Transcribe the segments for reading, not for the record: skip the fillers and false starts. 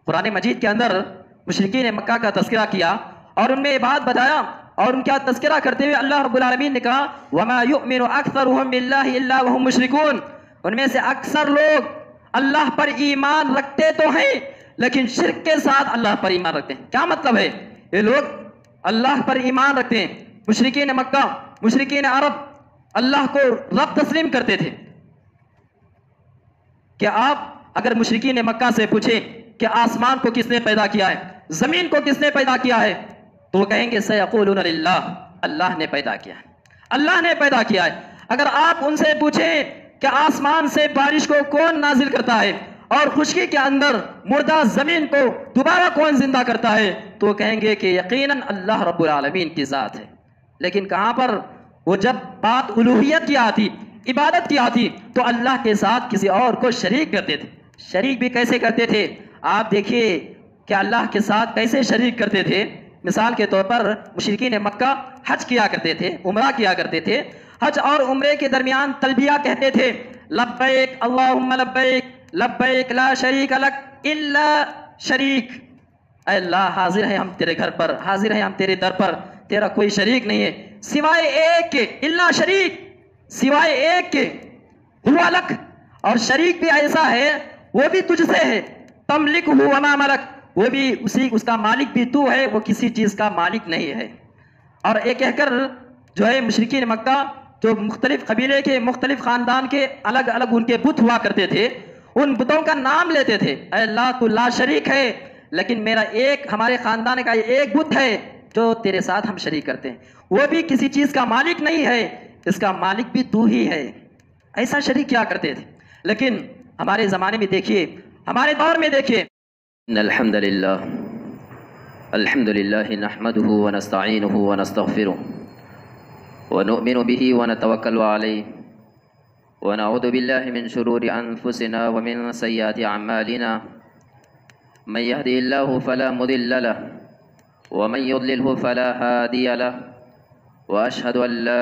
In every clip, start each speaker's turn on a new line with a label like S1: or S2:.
S1: कुरान मजीद के अंदर मुशरिकीन मक्का का तज़किरा किया और उनमें ये बात बताया और उनका तज़किरा करते हुए अल्लाह रब्बुल आलमीन ने कहा वमा युमिनु अक्सरुहुम बिल्लाहि इल्ला वहुम मुशरिकून, उनमें से अक्सर लोग अल्लाह पर ईमान रखते तो हैं लेकिन शिर्क के साथ अल्लाह पर ईमान रखते हैं। क्या मतलब है? ये लोग अल्लाह पर ईमान रखते हैं, मुशरिकीन मक्का, मुशरिकीन अरब अल्लाह को रब तस्लीम करते थे। कि आप अगर मुशरिकीन मक्का से पूछें कि आसमान को किसने पैदा किया है, जमीन को किसने पैदा किया है, तो वो कहेंगे सयक़ूलून लिल्लाह, अल्लाह ने पैदा किया है, अल्लाह ने पैदा किया है। अगर आप उनसे पूछें कि आसमान से बारिश को कौन नाजिल करता है और खुशकी के अंदर मुर्दा जमीन को दोबारा कौन जिंदा करता है, तो वो कहेंगे कि यकीनन अल्लाह रब्बुल आलमीन की जात है। लेकिन कहां पर वो जब बात उलूहियत की आती, इबादत की आती, तो अल्लाह के साथ किसी और को शरीक करते थे। शरीक भी कैसे करते थे आप देखिए कि अल्लाह के साथ कैसे शरीक करते थे। मिसाल के तौर पर मुशरिकीन मक्का हज किया करते थे, उम्रा किया करते थे। हज और उम्रे के दरमियान तलबिया कहते थे लब्बैक अल्लाहुम्मा लब्बैक लब्बैक ला शरीक लक इल्ला शरीक, अल्लाह हाजिर है हम तेरे घर पर, हाजिर है हम तेरे दर पर, तेरा कोई शरीक नहीं है सिवाय एक के, इल्ला शरीक, सिवाय एक के, हुआ लक, और शरीक भी ऐसा है वो भी तुझसे है, तमलिक हुआ मा मलक, वो भी उसी, उसका मालिक भी तू है, वो किसी चीज का मालिक नहीं है। और एक कहकर जो है मुशरिकीन मक्का जो मुख्तलिफ कबीले के, मुख्तलिफ खानदान के अलग अलग उनके बुत हुआ करते थे, उन बुतों का नाम लेते थे, अल्लाह तू ला शरीक है, लेकिन मेरा एक, हमारे खानदान का एक बुत है जो तेरे साथ हम शरीक करते हैं, वो भी किसी चीज का मालिक नहीं है, इसका मालिक भी तू ही है। ऐसा शरीक क्या करते थे। लेकिन हमारे ज़माने में देखिए, हमारे दौर में देखिए,
S2: अल्हम्दुलिल्लाह अल्हम्दुलिल्लाह नहमदुहु व नस्तईनुहु व नस्तगफिरुहु व नु'मिनु बिही व नतवक्कलु अलैहि व नऊज़ु बिल्लाहि मिन शुरूरि अनफुसिना व मिन सय्यिआति अअमालिना मन यहदिहिल्लाहु फला मुदिल्ल लहु व मन युद्लिलहु फला हादिय लहु व अशहदु अन ला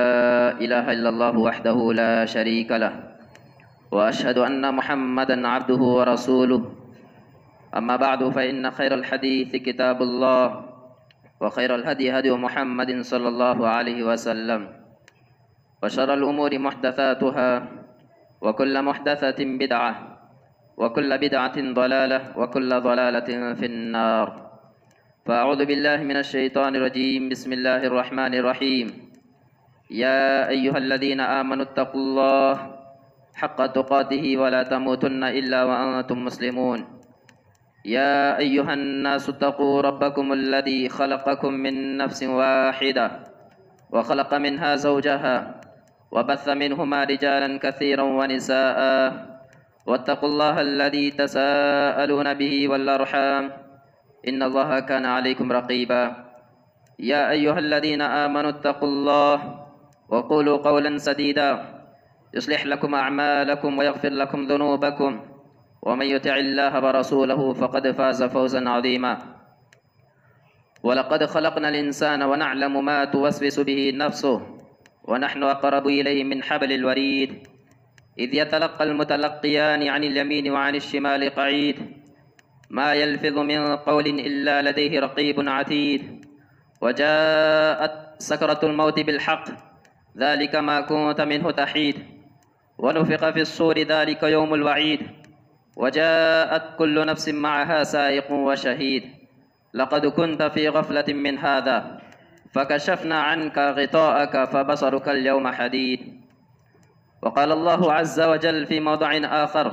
S2: इलाहा इल्लल्लाहु वहदहु ला शरीक लहु व अशहदु अन्ना मुहम्मदन अब्दुहु व रसूलुहु अम्मा बअदु फ़इन्न खैरल हदीस किताबुल्लाह व खैरल हदी हदी मुहम्मदिन सल्लल्लाहु अलैहि वसल्लम व शर्रल उमूरि मुहदसातुहा व कुल्लु मुहदसतिन बिदअह व कुल्लु बिदअतिन ज़लालह व कुल्लु ज़लालतिन फिन्नार। फ़अऊज़ु बिल्लाहि मिनश शैतानिर रजीम। बिस्मिल्लाहिर रहमानिर रहीम। या अय्युहल्लज़ीना आमनुत्तक़ुल्लाह हक़्क़ तुक़ातिही व ला तमूतुन्ना इल्ला व अंतुम मुस्लिमून। या अय्युहन्नासुत्तक़ू रब्बकुमुल्लज़ी ख़लक़कुम मिन नफ़्सिन वाहिदा व ख़लक़ मिन्हा ज़ौजहा व बस्स मिन्हुमा रिजालन कसीरन व निसाअ वत्तक़ुल्लाहल्लज़ी तसाअलूना बिही वल अर्हाम इन्नल्लाहा काना अलैकुम रक़ीबा। या अय्युहल्लज़ीना आमनुत्तक़ुल्लाह व क़ूलू क़ौलन सदीदा युस्लिह लकुम अअमालकुम व यग़फ़िर लकुम ज़ुनूबकुम व मन युतिइल्लाह व रसूलहु फ़क़द फ़ाज़ फ़ौज़न अज़ीमा। व लक़द ख़लक़नल इंसान व नअलमु मा तुवस्विसु बिही नफ़्सुहु व नहनु अक़रबु इलैहि मिन हब्लिल वरीद इज़ यतलक़्क़ल मुतलक़्क़ियानि अनिल यमीनि व अनिश शिमालि क़ईद मा यल्फ़िज़ु मिन क़ौलिन इल्ला लदैहि रक़ीबुन अतीद व जाअत सकरतुल मौति बिल हक़्क़ ज़ालिका मा कुन्त मिन्हु तहीद व नुफ़िख़ फ़िस्सूरि ज़ालिका यौमुल वईद व जाअत कुल्लु नफ़्सिन मअहा साइक़ुन व शहीद लक़द कुन्त फ़ी ग़फ़लतिन मिन हाज़ा फ़कशफ़ना अन्का ग़िताअका फ़बसरुकल यौम हदीद। व क़ाल अल्लाहु अज़्ज़ व जल्ल फ़ी मौदिइन आख़र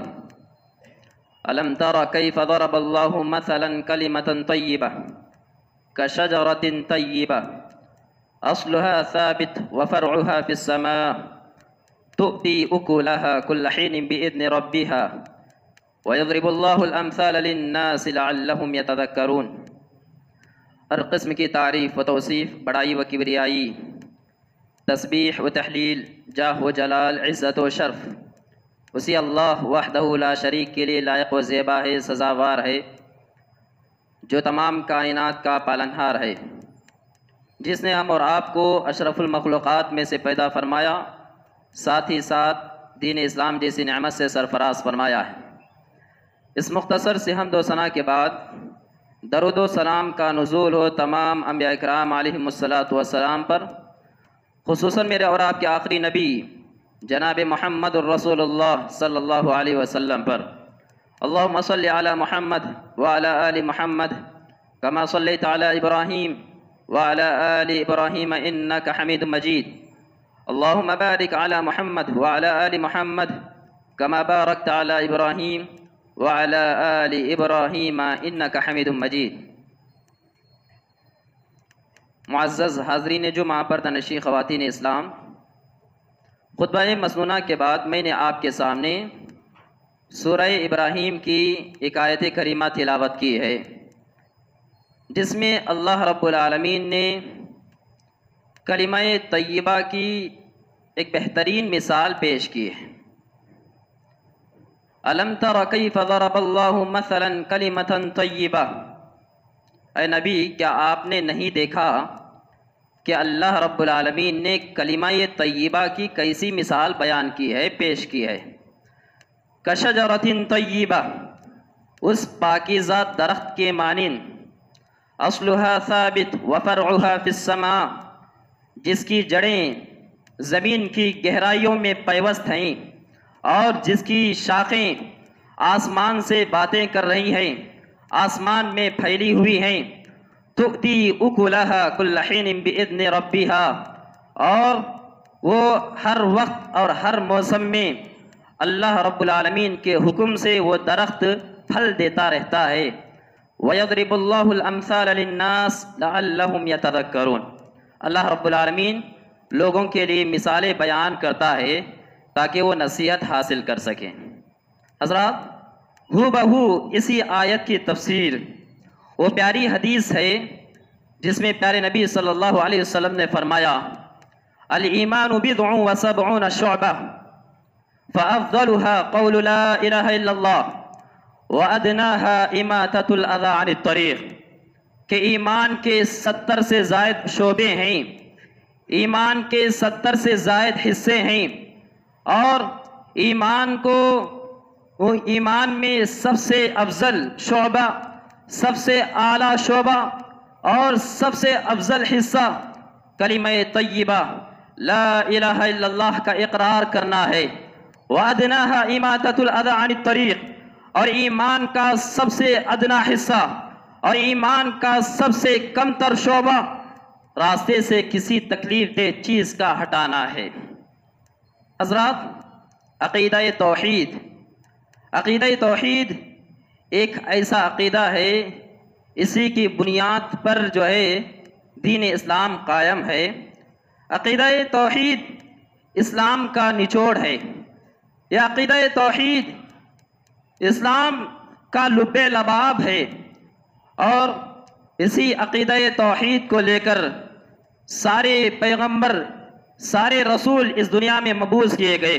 S2: अलम तरा कैफ़ ज़रबल्लाहु मसलन कलिमतन तय्यिबा कशजरतिन तय्यिबा अस्लुहा साबित व फ़रउहा फ़िस्समा तुअती उकुलहा कुल्ल हीनिन बिइज़्नि रब्बिहा व यज़रिबुल्लाहुल अम्साल लिन्नासि लअल्लहुम यतज़क्करून। हर किस्म की तारीफ़ व तौसीफ़, बड़ाई व किबरियाई, तस्बीह व तहलील, जाह व जलाल, इज़्ज़त व शर्फ़ उसी अल्लाह वहदहु ला शरीक के लिए लायक व ज़ेबा है, सज़ावार है, जो तमाम कायनात का पालनहार है, जिसने हम और आपको अशरफुल मखलूक़ात में से पैदा फरमाया, साथ ही साथ दीन इस्लाम जैसी नेमत से सरफराज फरमाया है। इस मुख्तसर से हमदो सना के बाद दरूद व सलाम का नुज़ूल हो तमाम अंबिया इकराम अलैहिमुस्सलातु वस्सलाम पर, खुसूसन मेरे और आपके आखिरी नबी जनाब मुहम्मद रसूलुल्लाह सल्लल्लाहु अलैहि वसल्लम पर। अल्लाहुम्मा सल्लि अला मुहम्मद व अला आलि मुहम्मद कमा सल्लैता अला इब्राहीम व अला आलि इब्राहीम इन्नका हमीदुम मजीद। अल्लाहुम्मा बारिक अला मुहम्मद व अला आलि मुहम्मद कमा बारकता अला इब्राहीम व अला आलि इब्राहीम इन्नका हमीदुम मजीद। मुअज़्ज़ज़ हाज़रीन जुमा पर तनशी ख़वातीन इस्लाम, खुतबा मसनूना के बाद मैंने आपके सामने सूरह इब्राहीम की एक आयत करीमा तिलावत की है, जिसमें अल्लाह रब्बुल आलमीन ने कलिमा तय्यबा की एक बेहतरीन मिसाल पेश की है। अलम तर कैफ़ ज़रबल्लाहु मसलन कलिमतन तय्यबा, ऐ नबी क्या आपने नहीं देखा कि अल्लाह रब्बुल आलमीन ने कलिमा तय्यबा की कैसी मिसाल बयान की है, पेश की है। कशजरतिन तय्यबा, उस पाकीज़ा दरख्त के मानिन, अस्लुहा साबित व फरउहा फिस्समा, जिसकी जड़ें ज़मीन की गहराइयों में पैवस्त हैं और जिसकी शाखें आसमान से बातें कर रही हैं, आसमान में फैली हुई हैं। तुअती उकुलहा कुल्ल हीन बिइज़्नि रब्बिहा, और वो हर वक्त और हर मौसम में अल्लाह रब्बुल आलमीन के हुक्म से वो दरख्त फल देता रहता है। वयज़रिबुल्लाहुल अम्साल लिन्नास लअल्लहुम यतज़क्करून, अल्लाह रब्बुल आलमीन लोगों के लिए मिसालें बयान करता है ताकि वो नसीहत हासिल कर सकें। हज़रात, हूबहू इसी आयत की तफसीर वो प्यारी हदीस है जिसमें प्यारे नबी सल्लल्लाहु अलैहि वसल्लम ने फरमाया, अल ईमानु बिदअुन व सबऊन शुअबा फ़अफ़ज़लुहा क़ौलु ला इलाहा इल्लल्लाह व अदनाहा इमाततुल अज़ा अनित तरीक़, कि ईमान के 70 से ज़ायद शोबे हैं, ईमान के 70 से ज़ायद हिस्से हैं, और ईमान में सबसे अफजल शोबा, सबसे आला शोबा और सबसे अफजल हिस्सा कलिमा तय्यबा ला इलाहा इल्लल्लाह का इकरार करना है। वादनाहा इमाततुल अज़ा अनित तरीक़, और ईमान का सबसे अदना हिस्सा और ईमान का सबसे कमतर शोबा रास्ते से किसी तकलीफ दे चीज़ का हटाना है। हज़रात, अक़ीदा तौहीद, अक़ीदा तौहीद एक ऐसा अक़ीदा है, इसी की बुनियाद पर जो है दीन इस्लाम कायम है। अक़ीदा तौहीद इस्लाम का निचोड़ है। यह अक़ीदा तौहीद इस्लाम का लुब्बे लबाब है, और इसी अक़ीदा तौहीद को लेकर सारे पैगंबर, सारे रसूल इस दुनिया में मबूस किए गए।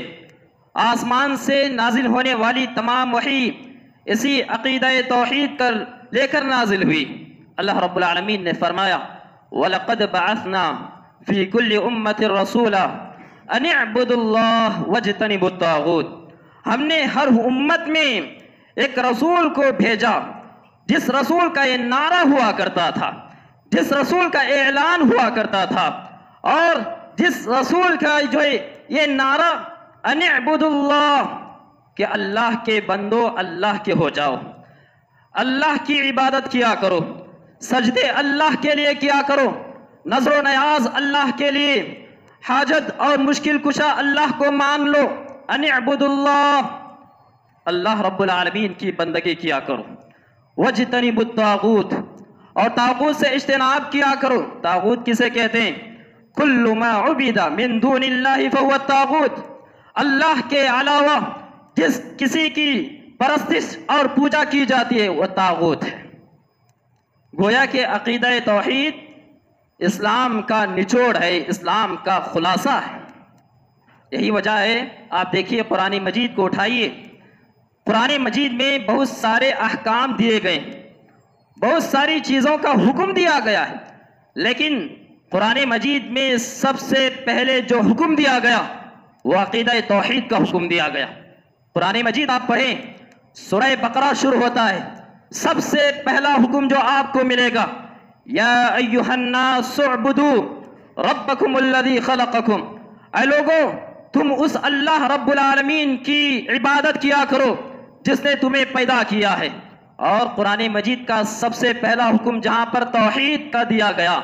S2: आसमान से नाजिल होने वाली तमाम वही इसी अक़ीदा तौहीद कर लेकर नाजिल हुई। अल्लाह रब्बुल आलमीन ने फरमाया, वलक़द बअसना फ़ी कुल्लि उम्मतिन रसूला अन इअ्बुदुल्लाह वज्तनिबुत ताग़ूत, हमने हर उम्मत में एक रसूल को भेजा, जिस रसूल का ये नारा हुआ करता था, जिस रसूल का ऐलान हुआ करता था, और जिस रसूल का जो है ये नारा अन इअ्बुदुल्लाह, कि अल्लाह के बंदो अल्लाह के हो जाओ, अल्लाह की इबादत किया करो, सजदे अल्लाह के लिए किया करो, नज़र नयाज अल्लाह के लिए, हाजत और मुश्किल कुशा अल्लाह को मान लो। अन इअ्बुदुल्लाह, अल्लाह रब्बुल आलमीन की बंदगी किया करो। वज्तनिबुत ताग़ूत, और ताग़ूत से इज्तिनाब किया करो। ताग़ूत किसे कहते हैं? कुल्लु मा उबिदा मिन दूनिल्लाहि फहुवा ताग़ूत, अल्लाह के अलावा जिस किसी की परस्तिश और पूजा की जाती है वह ताग़ूत है। गोया के अक़ीदा तौहीद इस्लाम का निचोड़ है, इस्लाम का खुलासा है। यही वजह है, आप देखिए कुरान मजीद को उठाइए, कुरान मजीद में बहुत सारे अहकाम दिए गए, बहुत सारी चीज़ों का हुक्म दिया गया है, लेकिन कुरान मजीद में सबसे पहले जो हुक्म दिया गया वो अक़ीदा तौहीद का हुक्म दिया गया। कुरान मजीद आप पढ़ें,
S1: सूरह बकरा शुरू होता है। सबसे पहला हुक्म जो आपको मिलेगा, या अय्युहन्नास उअ्बुदू रब्बकुमुल्लज़ी खलक़कुम, ऐ लोगों तुम उस अल्लाह रब्बुल आलमीन की इबादत किया करो जिसने तुम्हें पैदा किया है। और कुरान मजीद का सबसे पहला हुक्म जहां पर तौहीद का दिया गया,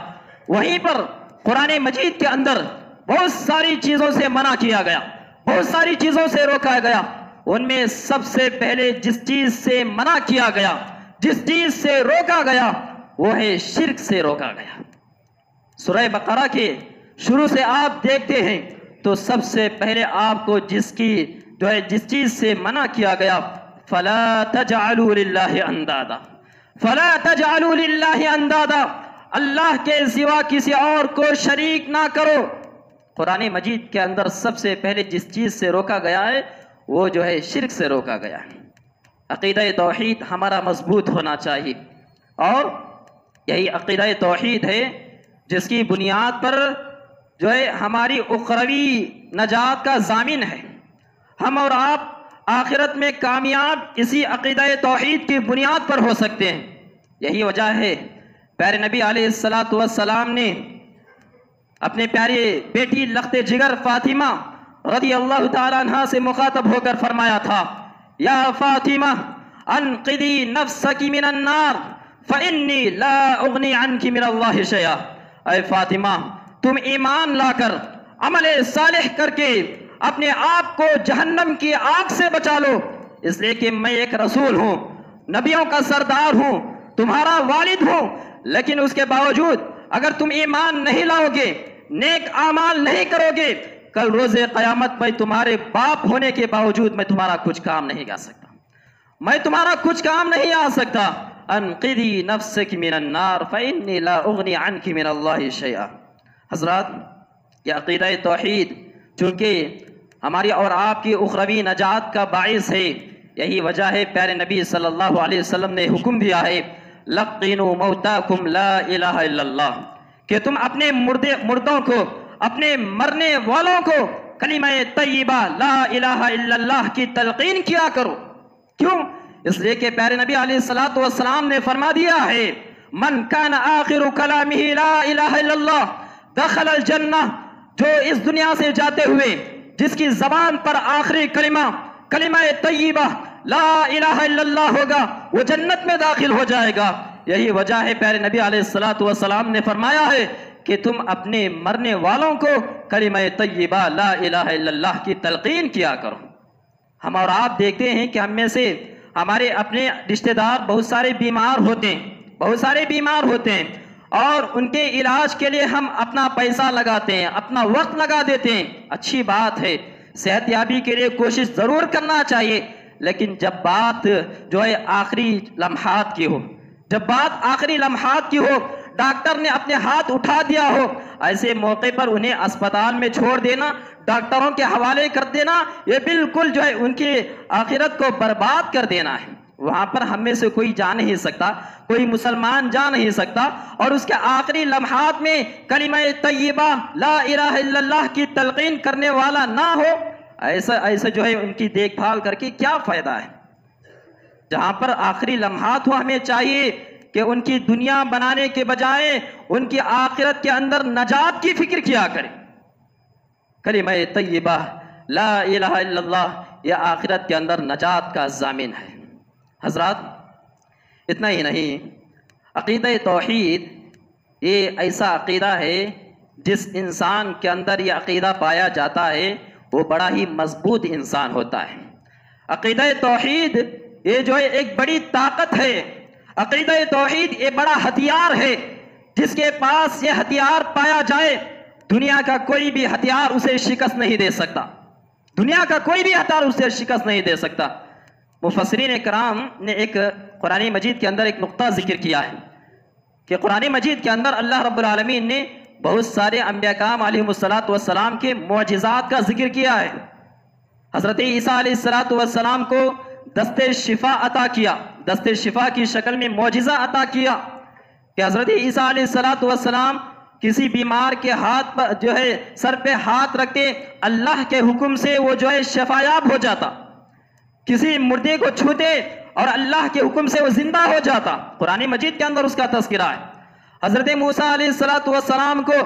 S1: वहीं पर कुरान मजीद के अंदर बहुत सारी चीजों से मना किया गया, बहुत सारी चीजों से रोका गया। उनमें सबसे पहले जिस चीज से मना किया गया, जिस चीज से रोका गया, वो है शिर्क से रोका गया। सूरह बकरा के शुरू से आप देखते हैं तो सबसे पहले आपको जिस चीज से मना किया गया, फला तजअलू लिल्लाहि अंदादा, फला तजअलू लिल्लाहि अंदादा, अल्लाह के सिवा किसी और को शरीक ना करो। कुरान मजीद के अंदर सबसे पहले जिस चीज से रोका गया है वो जो है शिर्क से रोका गया है। अकीदा तौहीद हमारा मजबूत होना चाहिए, और यही अकीदा तौहीद है जिसकी बुनियाद पर जो है हमारी उखरवी नजात का जामिन है। हम और आप आखिरत में कामयाब इसी अकीदा तौहीद की बुनियाद पर हो सकते हैं। यही वजह है प्यारे नबी अलैहिस्सलातु वस्सलाम ने अपने प्यारे बेटी लख्ते जिगर फातिमा रज़ी अल्लाह ताला अन्हा से मुखातब होकर फरमाया था, या फातिमा अनक़िदी नफ्सकी मिनन नार फ़इन्नी ला उग़नी अन्की मिनल्लाहि शैआ। ऐ फातिमा, तुम ईमान लाकर अमल सालिह करके अपने आप को जहन्नम की आग से बचा लो, इसलिए कि मैं एक रसूल हूँ, नबियों का सरदार हूँ, तुम्हारा वालिद हूँ। लेकिन उसके बावजूद अगर तुम ईमान नहीं लाओगे, नेक आमाल नहीं करोगे, कल रोजे क़यामत में तुम्हारे बाप होने के बावजूद मैं तुम्हारा कुछ काम नहीं आ सकता, मैं तुम्हारा कुछ काम नहीं आ सकता। अनक़िदी नफ्सकी मिनन नार फ़इन्नी ला उग़नी अन्की मिनल्लाहि शैआ। हज़रात, ये अक़ीदा तौहीद चूँकि हमारी और आपकी उखरवी नजात का बाइस है, यही वजह है प्यारे नबी सल्लल्लाहु अलैहि वसल्लम ने हुक्म दिया है, लक़ीनु मौताकुम ला इलाहा इल्लल्लाह, कि तुम अपने मुर्दों को, अपने मरने वालों को कलिमा तय्यबा ला इलाहा इल्लल्लाह की तलक़ीन किया करो। क्यों? इसलिए कि प्यारे नबी अलैहिस्सलातु वस्सलाम ने फरमा दिया है, मन कान आखिरु कलामिही ला इलाहा इल्लल्लाह दखलल जन्नह, जो इस दुनिया से जाते हुए जिसकी जबान पर आखिरी कलिमा तय्यबा ला इलाहा इल्लल्लाह होगा, वो जन्नत में दाखिल हो जाएगा। यही वजह है प्यारे नबी अलैहिस्सलातु वस्सलाम ने फरमाया है कि तुम अपने मरने वालों को कलिमा तय्यबा ला इलाहा इल्लल्लाह की तलक़ीन किया करो। हम और आप देखते हैं कि हम में से हमारे अपने रिश्तेदार बहुत सारे बीमार होते हैं, और उनके इलाज के लिए हम अपना पैसा लगाते हैं, अपना वक्त लगा देते हैं। अच्छी बात है, सेहतयाबी के लिए कोशिश ज़रूर करना चाहिए, लेकिन जब बात जो है आखिरी लम्हात की हो, डॉक्टर ने अपने हाथ उठा दिया हो, ऐसे मौके पर उन्हें अस्पताल में छोड़ देना, डॉक्टरों के हवाले कर देना, ये बिल्कुल जो है उनकी आखिरत को बर्बाद कर देना है। वहां पर हम में से कोई जा नहीं सकता, कोई मुसलमान जा नहीं सकता, और उसके आखिरी लम्हात में कलिमा तय्यबा ला इलाहा इल्लल्लाह की तलक़ीन करने वाला ना हो, ऐसा जो है उनकी देखभाल करके क्या फायदा है। जहां पर आखिरी लम्हात हो, हमें चाहिए कि उनकी दुनिया बनाने के बजाय उनकी आखिरत के अंदर नजात की फिक्र किया करें। कलिमा तय्यबा ला इलाहा इल्लल्लाह यह आखिरत के अंदर नजात का ज़ामिन है। हज़रात, इतना ही नहीं, अक़ीदा तौहीद ये ऐसा अक़ीदा है जिस इंसान के अंदर ये अक़ीदा पाया जाता है वो बड़ा ही मजबूत इंसान होता है। अक़ीदा तौहीद ये जो है एक बड़ी ताकत है, अक़ीदा तौहीद ये बड़ा हथियार है, जिसके पास ये हथियार पाया जाए दुनिया का कोई भी हथियार उसे शिकस्त नहीं दे सकता, दुनिया का कोई भी हथियार उसे शिकस्त नहीं दे सकता। मुफस्सिरीन कराम ने एक कुरान मजीद के अंदर एक नुक्ता जिक्र किया है कि कुरान मजीद के अंदर अल्लाह रब्बुल आलमीन ने बहुत सारे अंबिया कराम अलैहिमुस्सलातु वस्सलाम के मुअजिज़ात का जिक्र किया है। हज़रत ईसा अलैहिस्सलातु वस्सलाम को दस्ते शिफा अता किया, दस्ते शिफा की शक्ल में मुअजिज़ा अता किया कि हज़रत ईसा अलैहिस्सलातु वस्सलाम किसी बीमार के हाथ पर जो है सर पे हाथ रखते, अल्लाह के हुक्म से वो जो है शफायाब हो जाता। किसी मुर्दे को छूते और अल्लाह के हुक्म से वो जिंदा हो जाता। कुरान मजीद के अंदर उसका तज़किरा है। हजरत मूसा अलैहिस्सलातु वस्सलाम को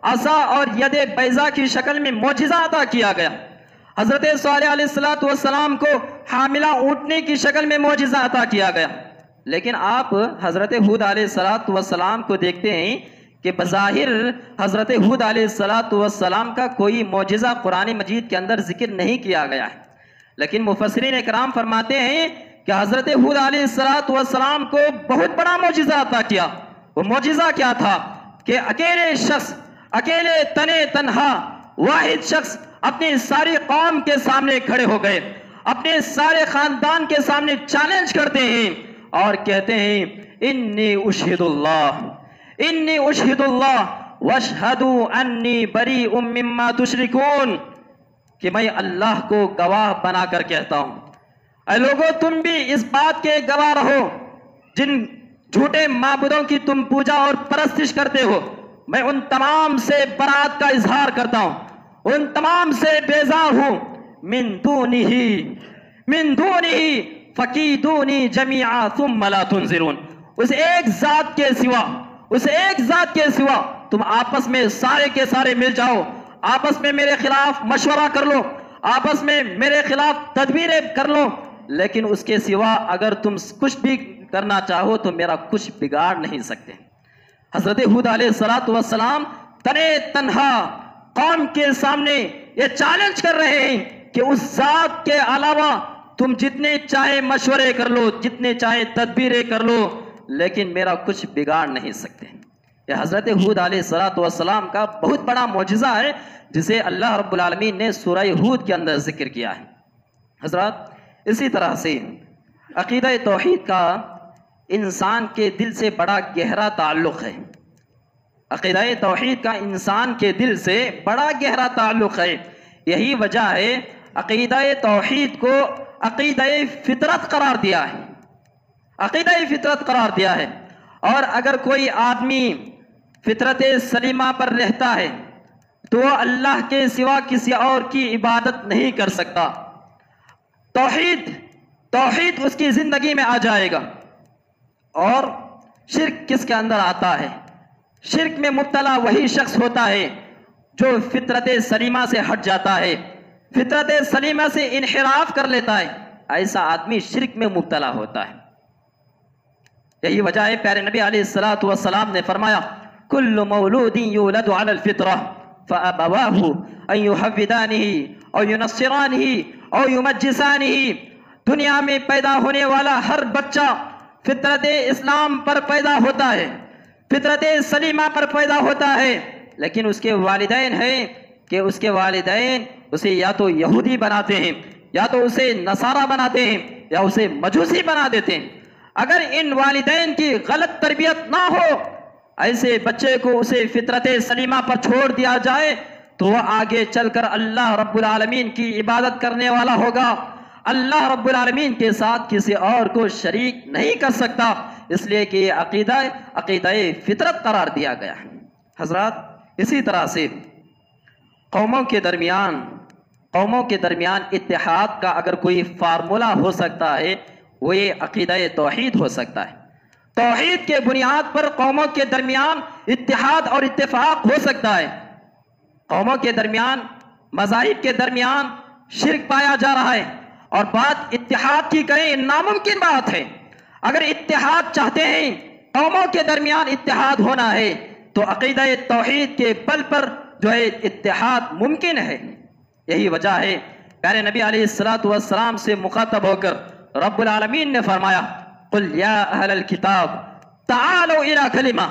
S1: असा और यद बैज़ा की शक्ल में मौजिज़ा अता किया गया। हजरत सालेह अलैहिस्सलातु वस्सलाम को हामिला ऊँटने की शक्ल में मौजिज़ा अता किया गया। लेकिन आप हजरत हूद अलैहिस्सलातु वस्सलाम को देखते हैं कि बज़ाहिर हजरत हूद अलैहिस्सलातु वस्सलाम का कोई मौजिज़ा कुरान मजीद के अंदर जिक्र नहीं किया गया है। लेकिन मुफस्सिरीन इकराम फरमाते हैं कि हजरत हूद अलैहिस्सलातु वस्सलाम को बहुत बड़ा मौजिज़ा अता किया। वो मौजिज़ा क्या था कि अकेले शख्स, अकेले तने तन्हा वाहिद शख्स अपनी सारी कौम के सामने खड़े हो गए, अपने सारे खानदान के सामने चैलेंज करते हैं और कहते हैं इन्नी उशहिदुल्लाह वशहदू अन्नी बरीउम मिम्मा तुशरिकून, कि मैं अल्लाह को गवाह बनाकर कहता हूं, ऐ लोगों तुम भी इस बात के गवाह रहो जिन झूठे माबूदों की तुम पूजा और परस्तिश करते हो, मैं उन तमाम से बरात का इजहार करता हूं, उन तमाम से बेजार हूं। मिन दूनिही फकीदूनी जमीआ सुम्मा ला तुनज़िरून, उस एक जात के सिवा, उस एक जात के सिवा तुम आपस में सारे के सारे मिल जाओ, आपस में मेरे खिलाफ मशवरा कर लो, आपस में मेरे खिलाफ तदबीरें कर लो, लेकिन उसके सिवा अगर तुम कुछ भी करना चाहो तो मेरा कुछ बिगाड़ नहीं सकते। हजरत हूद अलैहिस्सलातु वस्सलाम तने तन्हा कौम के सामने ये चैलेंज कर रहे हैं कि उस जात के अलावा तुम जितने चाहे मशवरे कर लो, जितने चाहे तदबीरें कर लो, लेकिन मेरा कुछ बिगाड़ नहीं सकते। यह हजरत हूद अलैहिस्सलातु वस्सलाम का बहुत बड़ा मौजिज़ा है जिसे अल्लाह रब्बुल आलमीन ने सूरह हूद के अंदर जिक्र किया है। हजरत, इसी तरह से अकीदा तौहीद का इंसान के दिल से बड़ा गहरा ताल्लुक़ है। अकीदा तौहीद का इंसान के दिल से बड़ा गहरा ताल्लुक़ है। यही वजह है अकीदा तौहीद को अकीदा फितरत करार दिया है, अकीदा फितरत करार दिया है। और अगर कोई आदमी फितरत सलीमा पर रहता है तो वह अल्लाह के सिवा किसी और की इबादत नहीं कर सकता। तौहीद उसकी जिंदगी में आ जाएगा। और शिर्क किसके अंदर आता है? शिर्क में मुब्तला वही शख्स होता है जो फितरत सलीमा से हट जाता है, फितरत सलीमा से इनहिराफ कर लेता है, ऐसा आदमी शिर्क में मुब्तला होता है। यही वजह है प्यारे नबी अलैहिस्सलातु वस्सलाम ने फरमाया कुल्लु मौलूदिन यूलदु अलल फितरा फअबवाहु अन युहव्विदानिही औ युनस्सिरानिही औ युमज्जिसानिही, दुनिया में पैदा होने वाला हर बच्चा फितरत इस्लाम पर पैदा होता है, फितरत सलीमा पर पैदा होता है, लेकिन उसके वालिदैन हैं कि उसके वालिदैन उसे या तो यहूदी बनाते हैं, या तो उसे नसारा बनाते हैं, या उसे मजूसी बना देते हैं। अगर इन वालिदैन की गलत तरबियत ना हो, ऐसे बच्चे को उसे फितरत सलीमा पर छोड़ दिया जाए तो वह आगे चलकर अल्लाह रब्बुल आलमीन की इबादत करने वाला होगा, अल्लाह रब्बुल आलमीन के साथ किसी और को शरीक नहीं कर सकता, इसलिए कि अकीदा फितरत करार दिया गया। हजरत, इसी तरह से कौमों के दरमियान इत्तेहाद का अगर कोई फार्मूला हो सकता है वो ये अकीदा तौहीद हो सकता है। तौहीद के बुनियाद पर कौमों के दरमियान इत्तेहाद और इत्तेफाक हो सकता है। कौमों के दरमियान, मज़ाहिब के दरमियान शिर्क पाया जा रहा है और बात इत्तेहाद की करें नामुमकिन बात है। अगर इत्तेहाद चाहते हैं, कौमों के दरमियान इत्तेहाद होना है, तो अकीदा तौहीद के बल पर जो है इत्तेहाद मुमकिन है। यही वजह है प्यारे नबी अलैहिस्सलातु वस्सलाम से मुखातब होकर रब्बुल आलमीन ने फरमाया कुल या अहलल किताब तालू इला कलिमा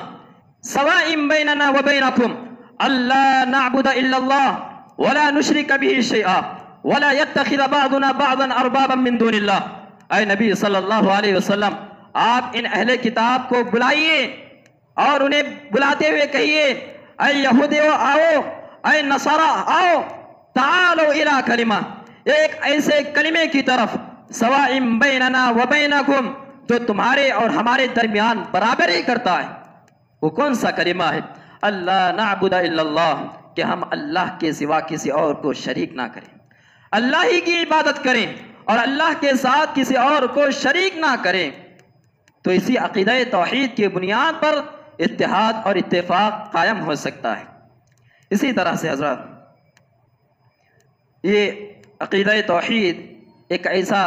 S1: सवाइम बैनना व बैनकुम अल्ला नअबुद इल्लल्लाह वला नुशरिक बिही शैआ वला यत्तखिद बादुना बादन अरबाबन मिन दुनिल्लाह। ऐ नबी सल्लल्लाहु अलैहि वसल्लम, आप इन अहले किताब को बुलाइए और उन्हें बुलाते हुए कहिए ऐ यहूदियों आओ, ऐ नसारा आओ, तालो इला कलिमा, एक ऐसे कलिमे की तरफ सवाइम बैनना व बैनकुम, जो तुम्हारे और हमारे दरमियान बराबरी करता है। वो कौन सा कलिमा है? अल्लाह नअबुद इल्लल्लाह, कि हम अल्लाह के सिवा किसी और को शरीक ना करें, अल्लाह ही की इबादत करें और अल्लाह के साथ किसी और को शरीक ना करें, तो इसी अकीदा तौहीद की बुनियाद पर इत्तेहाद और इत्तेफाक कायम हो सकता है। इसी तरह से हज़रात, ये अकीदा तौहीद एक ऐसा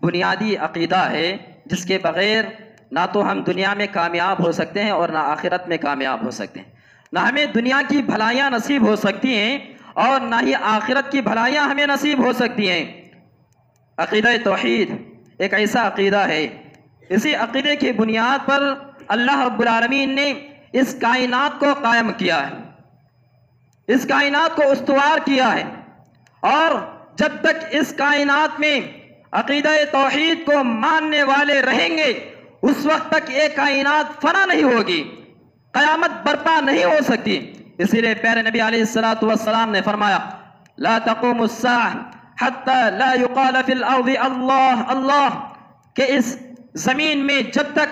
S1: बुनियादी अकीदा है जिसके बग़ैर ना तो हम दुनिया में कामयाब हो सकते हैं और ना आखिरत में कामयाब हो सकते हैं। ना हमें दुनिया की भलाइयाँ नसीब हो सकती हैं और ना ही आखिरत की भलाइयाँ हमें नसीब हो सकती हैं। अकीदा तौहीद एक ऐसा अकीदा है, इसी अकीदे की बुनियाद पर अल्लाह रब्बुल आलमीन ने इस कायनात को कायम किया है, इस कायनात को उस्तवार किया है। और जब तक इस कायनात में अकीदा तौहीद को मानने वाले रहेंगे, उस वक्त तक ये कायनात फना नहीं होगी, क़यामत बर्पा नहीं हो सकती। इसीलिए प्यारे नबी अलैहिस्सलातु वस्सलाम ने फरमाया, ला तक़ूमुस्साअ हत्ता ला युक़ाल फिल अर्ज़ि अल्लाह अल्लाह, कि इस जमीन में जब तक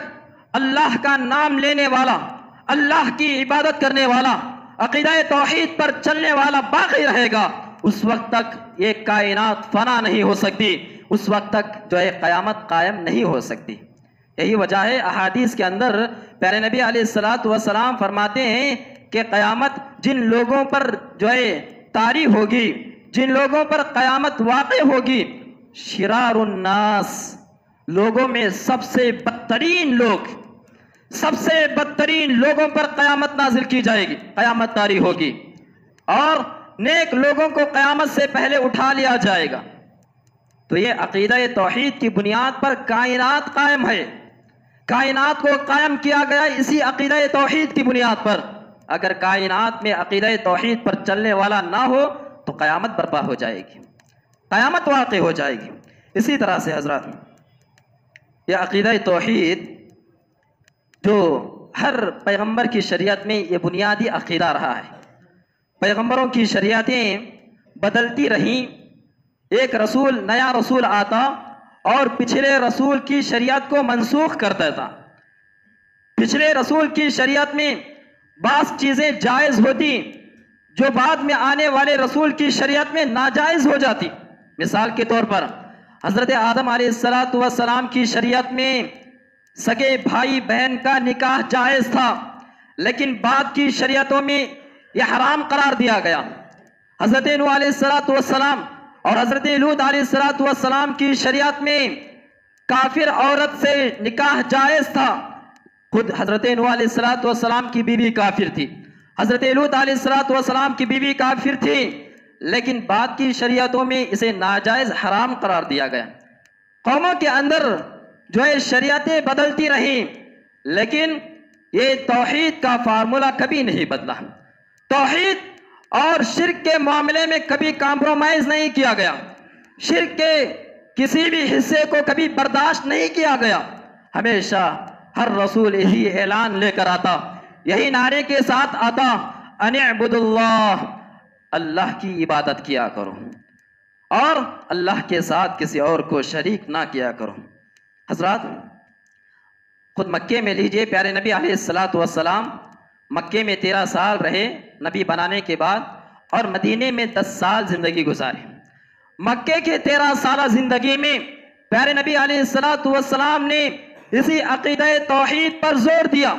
S1: अल्लाह का नाम लेने वाला, अल्लाह की इबादत करने वाला, अकीदा तौहीद पर चलने वाला बाकी रहेगा, उस वक्त तक ये कायनात फना नहीं हो सकती, उस वक्त तक जो है क़यामत कायम नहीं हो सकती। यही वजह है अहादीस के अंदर प्यारे नबी अलैहिस्सलातु वस्सलाम फरमाते हैं कि क़यामत जिन लोगों पर जो है तारी होगी, जिन लोगों पर क़यामत वाक़ई होगी, शिरारुन्नास, लोगों में सबसे बदतरीन लोग, सबसे बदतरीन लोगों पर क़यामत नाजिल की जाएगी, क़यामत तारी होगी, और नेक लोगों को क़यामत से पहले उठा लिया जाएगा। तो ये अकीदा तौहीद की बुनियाद पर कायनात कायम है, कायनात को कायम किया गया इसी अकीदा तौहीद की बुनियाद पर। अगर कायनात में अकीदा तौहीद पर चलने वाला ना हो तो क़यामत बर्पा हो जाएगी, क़यामत वाक़ई हो जाएगी। इसी तरह से हज़रात, यह अकीदा तौहीद जो हर पैगंबर की शरीयत में ये बुनियादी अकीदा रहा है। पैगंबरों की शरीयतें बदलती रहीं, एक रसूल, नया रसूल आता और पिछले रसूल की शरीयत को मनसूख कर देता। पिछले रसूल की शरीयत में बास चीज़ें जायज़ होती जो बाद में आने वाले रसूल की शरीयत में नाजायज़ हो जाती। मिसाल के तौर पर हज़रत आदम अलैहिस्सलातु वस्सलाम की शरीयत में सगे भाई बहन का निकाह जायज़ था, लेकिन बाद की शरीयतों में यह हराम करार दिया गया। हज़रत नूह अलैहिस्सलातु वस्सलाम और हज़रत लूत अलैहिस्सलातु वस्सलाम की शरीयत में काफिर औरत से निकाह जायज़ था। खुद हज़रत नूह अलैहिस्सलातु वस्सलाम की बीवी काफिर थी, हज़रत लूत अलैहिस्सलातु वस्सलाम की बीवी काफिर थी, लेकिन बाद की शरीयतों में इसे नाजायज़ हराम करार दिया गया। कौमों के अंदर जो है शरीयतें बदलती रहीं, लेकिन ये तौहीद का फार्मूला कभी नहीं बदला। तौहीद और शिर्क के मामले में कभी कॉम्प्रोमाइज नहीं किया गया, शिर्क के किसी भी हिस्से को कभी बर्दाश्त नहीं किया गया। हमेशा हर रसूल यही ऐलान लेकर आता, यही नारे के साथ आता, अनिअबुदुल्लाह, अल्लाह की इबादत किया करो और अल्लाह के साथ किसी और को शरीक ना किया करो। हजरात, खुद मक्के में लीजिए, प्यारे नबी अलैहिस्सलातु वस्सलाम मक्के में 13 साल रहे नबी बनाने के बाद, और मदीने में 10 साल जिंदगी गुजारी। मक्के के 13 साल जिंदगी में प्यारे नबी अलैहिस्सलातु वस्सलाम ने इसी अकीदा तौहीद पर जोर दिया,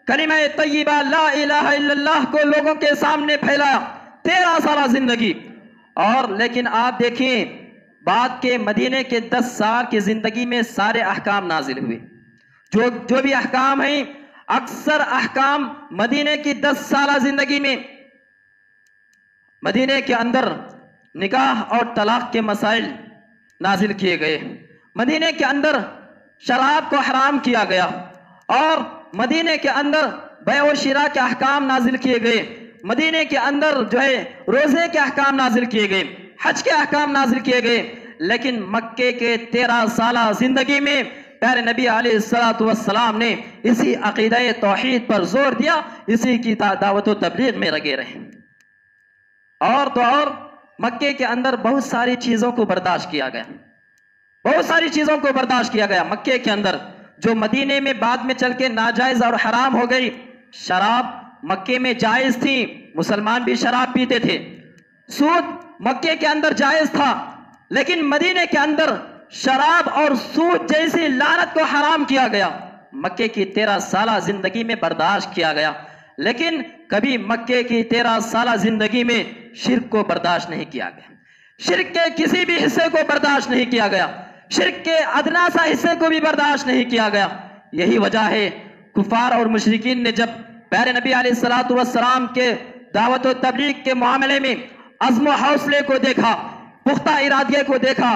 S1: कलिमा तय्यबा ला इलाहा इल्लल्लाह को लोगों के सामने फैलाया 13 साल जिंदगी। और लेकिन आप देखिए, बाद के मदीने के 10 साल की जिंदगी में सारे अहकाम नाजिल हुए। जो भी अहकाम हैं, अक्सर अहकाम मदीने की 10 साल जिंदगी में मदीने के अंदर निकाह और तलाक के मसाइल नाजिल किए गए। मदीने के अंदर शराब को हराम किया गया और मदीने के अंदर बै और शिरा के अहकाम नाजिल किए गए। मदीने के अंदर जो है रोजे के अहकाम नाजिल किए गए, हज के अहकाम नाजिल किए गए। लेकिन मक्के के 13 साल जिंदगी में प्यारे नबी अलैहिस्सलातु वस्सलाम ने इसी अकीदा तौहीद पर जोर दिया, इसी की दावत व तबलीग में लगे रहे। और तो और मक्के के अंदर बहुत सारी चीज़ों को बर्दाश्त किया गया, बहुत सारी चीज़ों को बर्दाश्त किया गया मक्के के अंदर, जो मदीने में बाद में चल के नाजायज़ और हराम हो गई। शराब मक्के में जायज़ थी, मुसलमान भी शराब पीते थे। सूद मक्के के अंदर जायज़ था, लेकिन मदीने के अंदर शराब और सूद जैसी लानत को हराम किया गया। मक्के की 13 साल जिंदगी में बर्दाश्त किया गया, लेकिन कभी मक्के की 13 साल जिंदगी में शिर्क को बर्दाश्त नहीं किया गया। शिर्क के किसी भी हिस्से को बर्दाश्त नहीं किया गया, शिर्क के अदना सा हिस्से को भी बर्दाश्त नहीं किया गया। यही वजह है कुफार और मुशरिकीन ने जब प्यारे नबी अलैहिस्सलातु वस्सलाम के दावत और तबलीग के मामले में अज़्म हौसले को देखा, पुख्ता इरादे को देखा,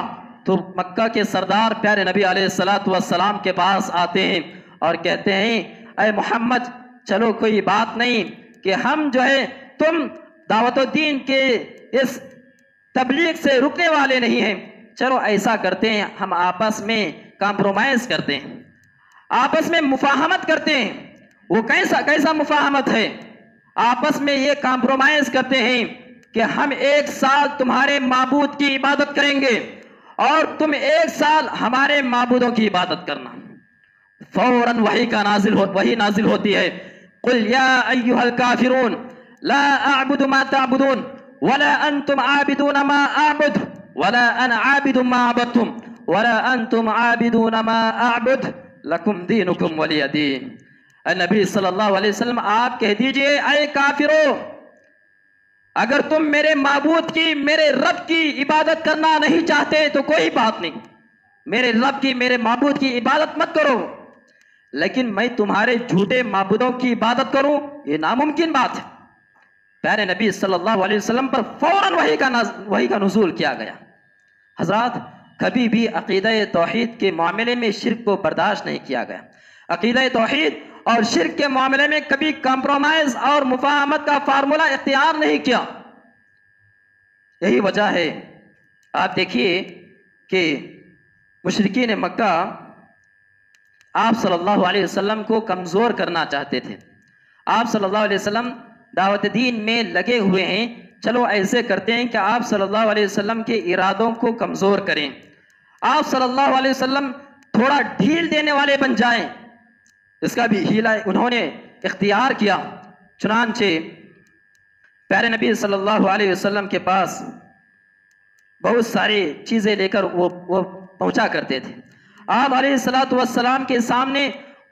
S1: तो मक्का के सरदार प्यारे नबी अलैहिस्सलातु वस्सलाम के पास आते हैं और कहते हैं, अय मोहम्मद, चलो कोई बात नहीं कि हम जो है तुम दावत दीन के इस तबलीग से रुकने वाले नहीं हैं, चलो ऐसा करते हैं, हम आपस में कॉम्प्रोमाइज करते हैं, आपस में मुफाहमत करते हैं। वो कैसा मुफाहमत है? आपस में ये कॉम्प्रोमाइज करते हैं कि हम 1 साल तुम्हारे माबूद की इबादत करेंगे और तुम 1 साल हमारे माबूदों की इबादत करना। फौरन वही नाजिल होती है, कुल या अय्युहल काफिरून ला अअबुदु मा तअबुदून वला अंतुम आबिदून मा अअबुद वला अना आबिदु मा अबदतुम वला अंतुम आबिदून मा अअबुद लकुम दीनुकुम वलिय दीन। नबी सल्लल्लाहु अलैहि वसल्लम, आप कह दीजिए, अय काफिरों, अगर तुम मेरे माबूद की, मेरे रब की इबादत करना नहीं चाहते तो कोई बात नहीं, मेरे रब की, मेरे माबूद की इबादत मत करो, लेकिन मैं तुम्हारे झूठे माबूदों की इबादत करूं, ये नामुमकिन बात है। प्यारे नबी सल्लल्लाहु अलैहि वसल्लम पर फौरन वही का नुज़ूल किया गया। हजरात, कभी भी अक़ीदा तौहीद के मामले में शिर्क को बर्दाश्त नहीं किया गया। अक़ीदा तौहीद और शिर्क के मामले में कभी कॉम्प्रोमाइज और मुफाहमत का फार्मूला इख्तियार नहीं किया। यही वजह है, आप देखिए कि मुशरिकीन मक्का आप सल्लल्लाहु अलैहि वसल्लम को कमज़ोर करना चाहते थे। आप सल्लल्लाहु अलैहि वसल्लम दावत दीन में लगे हुए हैं, चलो ऐसे करते हैं कि आप सल्लल्लाहु अलैहि वसल्लम के इरादों को कमज़ोर करें, आप सल्लल्लाहु अलैहि वसल्लम थोड़ा ढील देने वाले बन जाएं। इसका भी हीला उन्होंने इख्तियार किया। चुनांचे प्यारे नबी सल्लल्लाहु अलैहि वसल्लम के पास बहुत सारी चीज़ें लेकर वो पहुंचा करते थे। आप अलैहिस्सलातु वस्सलाम के सामने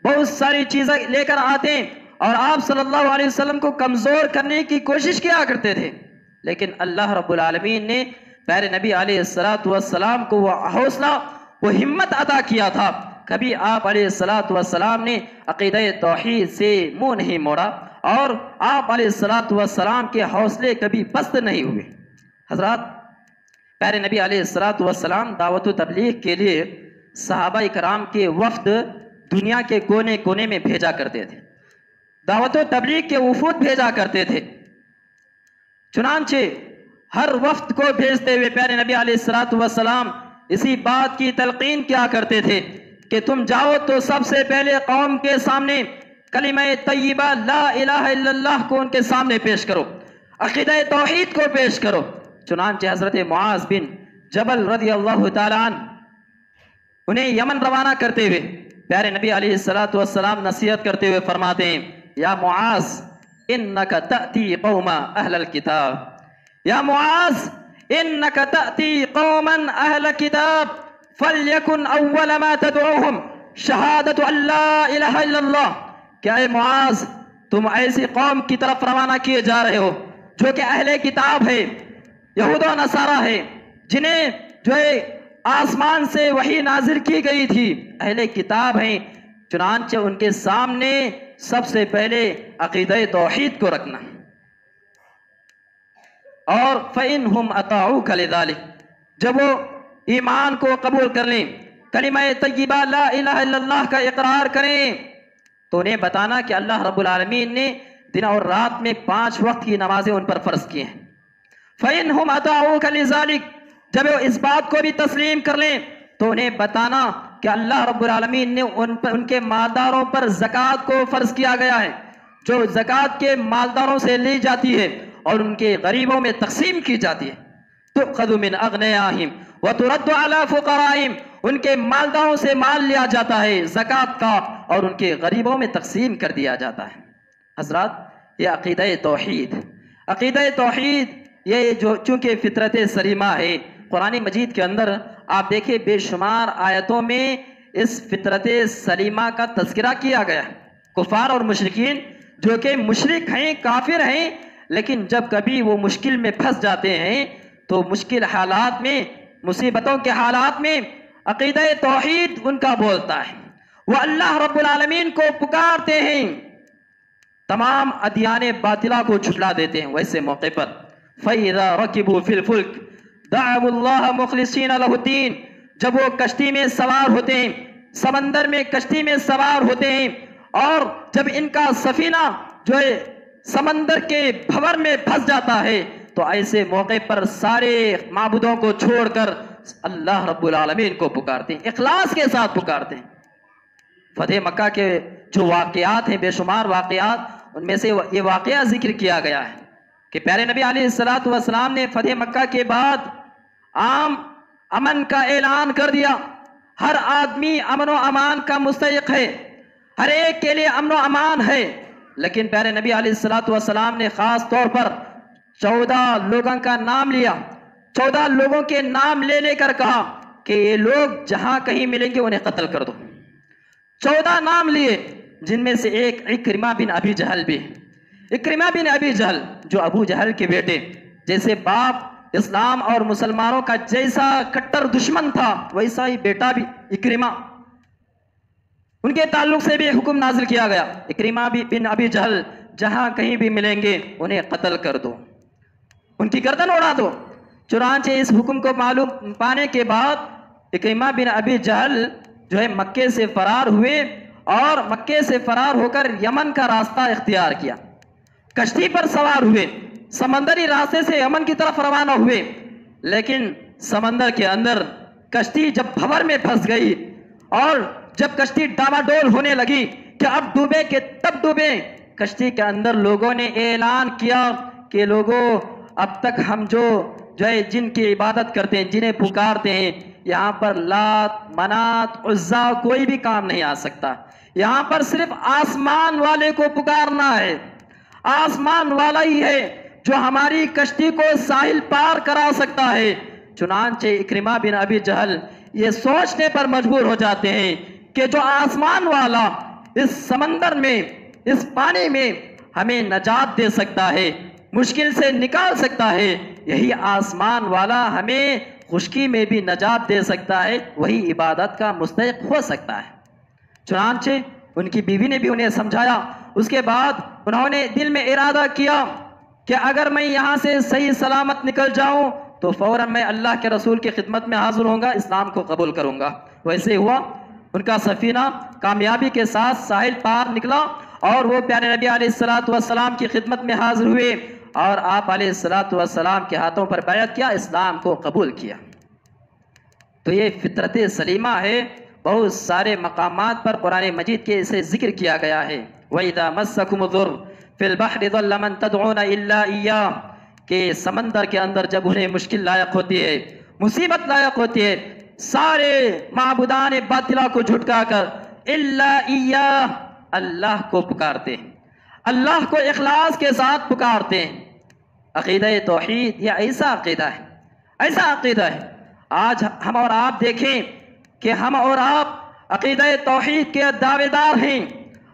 S1: बहुत सारी चीज़ें लेकर आते और आप सल्लल्लाहु अलैहि वसल्लम को कमज़ोर करने की कोशिश किया करते थे, लेकिन अल्लाह रब्बुल आलमीन ने प्यारे नबी अलैहिस्सलातु वस्सलाम को वो हौसला, वो हिम्मत अता किया था। कभी आप अलैहिस्सलातु वस्सलाम ने अक़ीदा तौहीद से मुंह नहीं मोड़ा और आप अलैहिस्सलातु वस्सलाम के हौसले कभी पस्त नहीं हुए। हज़रात, प्यारे नबी अलैहिस्सलातु वस्सलाम दावत व तबलीग के लिए सहाबा इकराम के वफ़द दुनिया के कोने कोने में भेजा करते थे, दावत व तबलीग के वफ़ूद भेजा करते थे। चुनांचे हर वफ़द को भेजते हुए प्यारे नबी अलैहिस्सलातु वस्सलाम इसी बात की तलकीन क्या करते थे कि तुम जाओ तो सबसे पहले कौम के सामने कलिमा तय्यबा ला इलाहा इल्लल्लाह को उनके सामने पेश करो, अक़ीदा तौहीद को पेश करो। चुनांचे हज़रत मुआज़ बिन जबल रज़ियल्लाहु ताला अन्हु उन्हें यमन रवाना करते हुए प्यारे नबी अलैहिस्सलातु वस्सलाम नसीहत करते हुए फरमाते हैं, या मुआज़ इन्नका तअती कौमा अहलल किताब, या मुआज़ इन्नका तअती कौमन अहल किताब फल्यकुन अव्वल मा तदउहुम शहादतु अल्ला इलाहा इल्लल्लाह। क्या है मुआज़, तुम ऐसी कौम की तरफ रवाना किए जा रहे हो जो कि अहले किताब है, यहूद और नसारा है, जिन्हें जो है आसमान से वही नाजिल की गई थी, अहले किताब हैं। चुनांचे उनके सामने सबसे पहले अक़ीदा तौहीद को रखना और फ़इन्हुम अताऊका लिज़ालिक, जब वो ईमान को कबूल कर लें, कलिमा तय्यबा ला इलाहा इल्लल्लाह का इकरार करें, तो उन्हें बताना कि अल्लाह रब्बुल आलमीन ने दिन और रात में 5 वक्त की नमाजें उन पर फ़र्ज की हैं। फ़इन्हुम अताऊका लिज़ालिक, जब वो इस बात को भी तस्लीम कर लें तो उन्हें बताना कि अल्लाह रब्बुल आलमीन ने उनके मालदारों पर ज़कात को फ़र्ज किया गया है, जो ज़कात के मालदारों से ली जाती है और उनके गरीबों में तकसीम की जाती है। तुख़ज़ु मिन अग़नियाहिम व तुरद्दु अला फ़ुक़राइहिम, उनके मालदारों से माल लिया जाता है ज़कात का और उनके गरीबों में तकसीम कर दिया जाता है। हज़रात, ये अक़ीदा तौहीद ये जो चूँकि फ़ितरत सलीमा है, कुरान मजीद के अंदर आप देखिए बेशुमार आयतों में इस फितरत सलीमा का तज़किरा किया गया है। कुफार और मुशरिकीन जो कि मुशरिक हैं, काफिर हैं, लेकिन जब कभी वो मुश्किल में फंस जाते हैं तो मुश्किल हालात में, मुसीबतों के हालात में अक़ीदा तौहीद उनका बोलता है। वो अल्लाह रब्बुल आलमीन को पुकारते हैं, तमाम अदियाने बातिला को छुटला देते हैं। वैसे मौके पर फ़इज़ा रकिबू फिल फुल्क दअवुल्लाह मुख़लिसीन लहुद्दीन, जब वो कश्ती में सवार होते हैं, समंदर में कश्ती में सवार होते हैं, और जब इनका सफीना जो है समंदर के भंवर में फंस जाता है तो ऐसे मौके पर सारे माबूदों को छोड़कर अल्लाह रब्बुल आलमीन को पुकारते हैं, इखलास के साथ पुकारते हैं। फतेह मक्का के जो वाक़यात हैं, बेशुमार वाक़यात, उनमें से ये वाक़या जिक्र किया गया है कि प्यारे नबी अलैहिस्सलातु वस्सलाम ने फतेह मक्का के बाद आम अमन का ऐलान कर दिया। हर आदमी अमन व अमान का मुस्तहिक़ है, हर एक के लिए अमन व अमान है। लेकिन प्यारे नबी अलैहिस्सलातु वस्सलाम ने ख़ास तौर पर 14 लोगों का नाम लिया। 14 लोगों के नाम ले लेकर कहा कि ये लोग जहां कहीं मिलेंगे उन्हें कत्ल कर दो। 14 नाम लिए, जिनमें से एक इक्रिमा बिन अबी जहल भी। इक्रिमा बिन अबी जहल जो अबू जहल के बेटे, जैसे बाप इस्लाम और मुसलमानों का जैसा कट्टर दुश्मन था, वैसा ही बेटा भी इक्रिमा, उनके ताल्लुक से भी हुक्म नाजिल किया गया, इक्रिमा बिन अबी जहल जहां कहीं भी मिलेंगे उन्हें कत्ल कर दो, उनकी गर्दन उड़ा दो। चुनांचे इस हुक्म को मालूम पाने के बाद इक्रिमा बिन अबी जहल जो है मक्के से फरार हुए और मक्के से फरार होकर यमन का रास्ता इख्तियार किया। कश्ती पर सवार हुए, समंदरी रास्ते से यमन की तरफ रवाना हुए। लेकिन समंदर के अंदर कश्ती जब भंवर में फंस गई और जब कश्ती डामाडोल होने लगी कि अब डूबे के तब डूबे, कश्ती के अंदर लोगों ने ऐलान किया कि लोगों, अब तक हम जो है जिनकी इबादत करते हैं, जिन्हें पुकारते हैं, यहाँ पर लात मनात उज़्ज़ा कोई भी काम नहीं आ सकता। यहाँ पर सिर्फ आसमान वाले को पुकारना है। आसमान वाला ही है जो हमारी कश्ती को साहिल पार करा सकता है। चुनांचे इक्रिमा बिन अबी जहल ये सोचने पर मजबूर हो जाते हैं कि जो आसमान वाला इस समंदर में, इस पानी में हमें नजात दे सकता है, मुश्किल से निकाल सकता है, यही आसमान वाला हमें खुश्की में भी नजात दे सकता है, वही इबादत का मुस्तहिक़ हो सकता है। चुनांचे उनकी बीवी ने भी उन्हें समझाया। उसके बाद उन्होंने दिल में इरादा किया कि अगर मैं यहाँ से सही सलामत निकल जाऊं तो फौरन मैं अल्लाह के रसूल की खिदमत में हाजिर होऊंगा, इस्लाम को कबूल करूंगा। वैसे हुआ, उनका सफीना कामयाबी के साथ साहिल पार निकला और वो प्यारे नबी अलैहिस्सलातु वस्सलाम की खिदमत में हाजिर हुए और आप अलैहिस्सलातु वस्सलाम के हाथों पर बैअत किया, इस्लाम को कबूल किया। तो ये फितरत सलीमा है। बहुत सारे मकामात पर कुरान मजीद के इसे जिक्र किया गया है। वइज़ा मस्सकुमुद्दुर्र फिल बहरि ज़ल्ल मन तदऊना इल्ला इय्याह, के समंदर के अंदर जब उन्हें मुश्किल लायक होती है, मुसीबत लायक होती है, सारे माबूदान बातिला को झुटका कर इल्ला इय्याह, अल्लाह को पुकारते हैं, अल्लाह को इखलास के साथ पुकारते हैं। अक़ीदा तौहीद यह ऐसा अक़ीदा है, ऐसा अक़ीदा है। आज हम और आप देखें कि हम और आप अक़ीदा तौहीद के दावेदार हैं,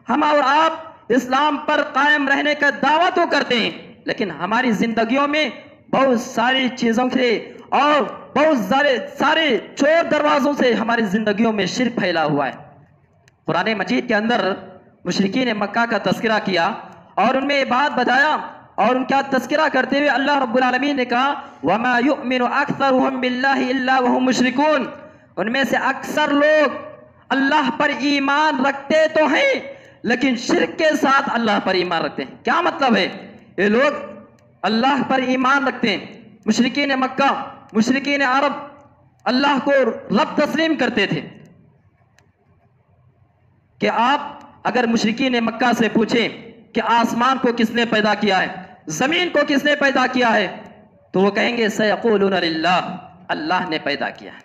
S1: हम और आप इस्लाम पर कायम रहने का दावा तो करते हैं, लेकिन हमारी जिंदगियों में बहुत सारी चीज़ों से और बहुत सारे चोर दरवाज़ों से हमारी जिंदगियों में शिर्क फैला हुआ है। कुरान मजीद के अंदर मुशरिकीन मक्का का तज़किरा किया और उनमें ये बात बताया और उनका तज़किरा करते हुए अल्लाह रब्बुल आलमीन ने कहा वमा युमिनु अक्सरुहुम बिल्लाहि इल्ला वहुम मुशरिकून, उनमें से अक्सर लोग अल्लाह पर ईमान रखते तो हैं लेकिन शिर्क के साथ अल्लाह पर ईमान रखते हैं। क्या मतलब है? ये लोग अल्लाह पर ईमान रखते हैं, मुशरिकीन मक्का, मुशरिकीन अरब अल्लाह को रब तस्लीम करते थे कि आप अगर मुशरिकीन मक्का से पूछें कि आसमान को किसने पैदा किया है, जमीन को किसने पैदा किया है, तो वो कहेंगे सयक़ूलूना लिल्लाह, अल्लाह ने पैदा किया है,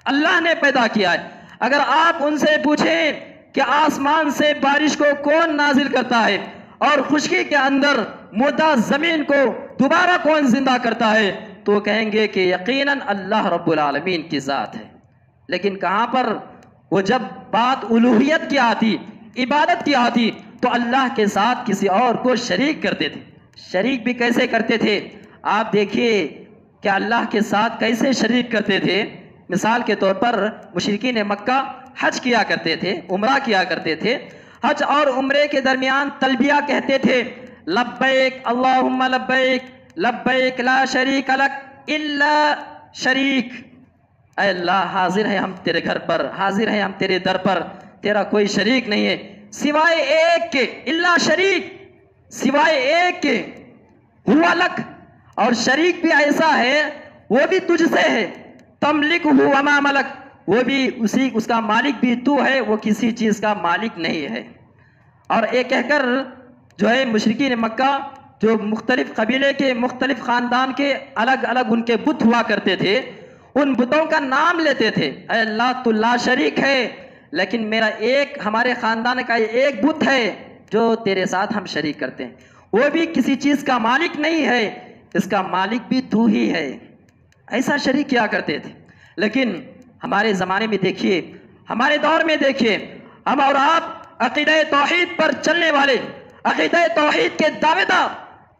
S1: अल्लाह ने पैदा किया है। अगर आप उनसे पूछें कि आसमान से बारिश को कौन नाजिल करता है और खुशकी के अंदर मुर्दा जमीन को दोबारा कौन जिंदा करता है, तो कहेंगे कि यकीनन अल्लाह रब्बुल आलमीन की ज़ात है। लेकिन कहाँ पर वो जब बात उलूहियत की आती, इबादत की आती, तो अल्लाह के साथ किसी और को शरीक करते थे। शरीक भी कैसे करते थे आप देखिए कि अल्लाह के साथ कैसे शरीक करते थे। मिसाल के तौर पर मुशरिकीन मक्का हज किया करते थे, उम्रा किया करते थे। हज और उम्रे के दरमियान तलबिया कहते थे, लब्बैक अल्लाहुम्मा लब्बैक लब्बैक ला शरीक लक इल्ला शरीक। ऐ अल्लाह, हाजिर है हम तेरे घर पर, हाजिर है हम तेरे दर पर, तेरा कोई शरीक नहीं है सिवाय एक के, इल्ला शरीक, सिवाय एक के, हुआ लक, और शरीक भी ऐसा है वो भी तुझसे है, तमलिक हुआ मा मलक, वो भी उसी, उसका मालिक भी तू है, वो किसी चीज का मालिक नहीं है। और एक कहकर जो है मुशरिकीन मक्का जो मुख्तलिफ कबीले के, मुख्तलिफ खानदान के अलग अलग उनके बुत हुआ करते थे, उन बुतों का नाम लेते थे। ऐ अल्लाह तू ला शरीक है, लेकिन मेरा एक, हमारे खानदान का एक बुत है जो तेरे साथ हम शरीक करते हैं, वो भी किसी चीज का मालिक नहीं है, इसका मालिक भी तू ही है। ऐसा शरीक किया करते थे। लेकिन हमारे ज़माने में देखिए, हमारे दौर में देखिए, हम और आप अक़ीदा तौहीद पर चलने वाले, अक़ीदा तौहीद के दावेदार,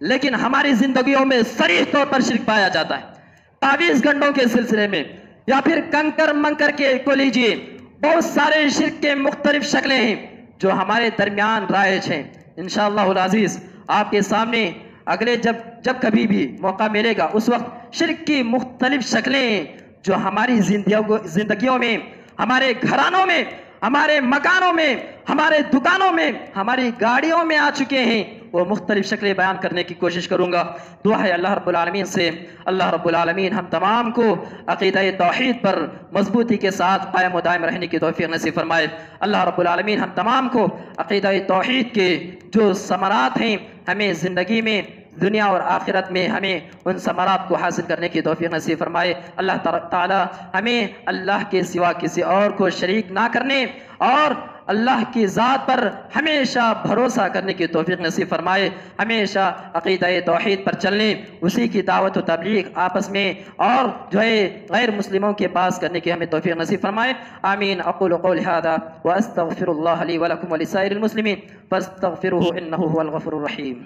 S1: लेकिन हमारी ज़िंदगियों में सरीह तौर पर शिर्क पाया जाता है। तावीज़ गंडों के सिलसिले में या फिर कंकर मंकर के को लीजिए, बहुत सारे शिर्क के मुख्तलिफ शक्लें हैं जो हमारे दरमियान राइज हैं। इंशाअल्लाहुल अज़ीज़ आपके सामने अगले जब कभी भी मौका मिलेगा, उस वक्त शिर्क की मुख्तलिफ शक्लें जो हमारी जिंदगियों में, हमारे घरानों में, हमारे मकानों में, हमारे दुकानों में, हमारी गाड़ियों में आ चुके हैं, वो मुख्तलिफ शक्लें बयान करने की कोशिश करूँगा। दुआ है अल्लाह रब्बुल आलमीन से, अल्लाह रब्बुल आलमीन हम तमाम को अक़ीदा तौहीद पर मजबूती के साथ कायम व दायम रहने की तौफ़ीक़ नसीब फरमाए। अल्लाह रब्बुल आलमीन हम तमाम को अक़ीदा तौहीद के जो समरात हैं, हमें ज़िंदगी में, दुनिया और आखिरत में हमें उन समरात को हासिल करने की तौफ़ीक़ नसीब फरमाए। अल्लाह ताला हमें अल्लाह के सिवा किसी और को शरीक ना करने और अल्लाह की ज़ात पर हमेशा भरोसा करने की तौफ़ीक़ नसीब फरमाए। हमेशा अक़ीदा तौहीद पर चलने, उसी की दावत व तबलीग आपस में और जो है गैर मुस्लिमों के पास करने की हमें तौफ़ीक़ नसीब फरमाए। आमीन। अक़ूलु क़ौली हाज़ा व अस्तग़फ़िरुल्लाह ली व लकुम व लिसाइरिल मुस्लिमीन फ़स्तग़फ़िरूहु इन्नहु हुवल गफ़ूरुर रहीम।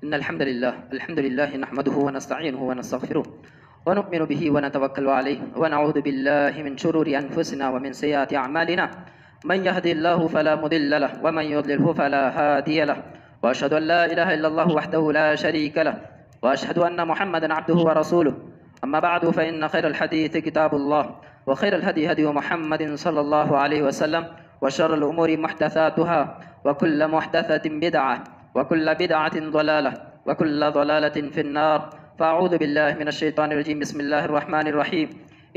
S1: इन्नल हम्दुलिल्लाह नहमदुहु व नस्तईनुहु व नस्तग़फिरुह व नु'मिनु बिही व नतवक्कलु अलैहि व नऊज़ु बिल्लाहि मिन शुरूरि अनफुसिना व मिन सय्यिआति अअमालिना मन यहदिल्लाहु फला मुदिल्ल लहु व मन युद्लिलहु फला हादिय लहु व अशहदु अन ला इलाहा इल्लल्लाहु वहदहु ला शरीका लहु व अशहदु अन्ना मुहम्मदन अब्दुहु व रसूलुहु। अम्मा बअदु फ़इन्न खैरल हदीथि किताबुल्लाह व खैरल हदी हदी मुहम्मदिन सल्लल्लाहु अलैहि वसल्लम व शर्रल उमूरि मुहदसातुहा व कुल्लु मुहदसतिन बिदअह व कुल्लु बिदअतिन ज़लालह व कुल्लु ज़लालतिन फिन्नार। फ़अऊज़ु बिल्लाहि मिनश शैतानिर रजीम। बिस्मिल्लाहिर रहमानिर रहीम।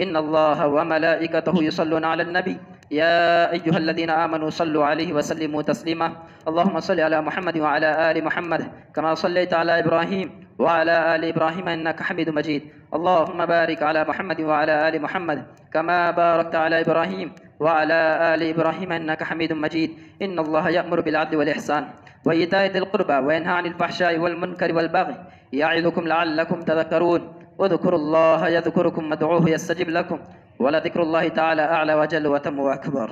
S1: इन्नल्लाह व मलाइकतहु युसल्लूना अलन नबी या अय्युहल्लज़ीना आमनू सल्लु अलैहि व सल्लिमू तस्लीमा। अल्लाहुम्मा सल्लि अला मुहम्मद व अला आलि मुहम्मद कमा सल्लैता अला इब्राहीम व अला आलि इब्राहीम इन्नका हमीदुम मजीद। अल्लाहुम्मा बारिक अला मुहम्मद व अला आलि मुहम्मद कमा बारकता अला इब्राहीम व अला आलि इब्राहीम इन्नका हमीदुम मजीद। इन्नल्लाह यअमुरु बिल अदलि वल इहसान व ईताइ ज़िल क़ुरबा व यनहा अनिल फ़हशाइ वल मुनकरि वल बग़य यअइज़ुकुम लअल्लकुम तज़क्करून। उज़्कुरुल्लाह यज़्कुरुकुम वदऊहु यस्तजिब लकुम व लज़िक्रुल्लाहि तआला अअला व अजल्ल व अतम्मु व अकबर।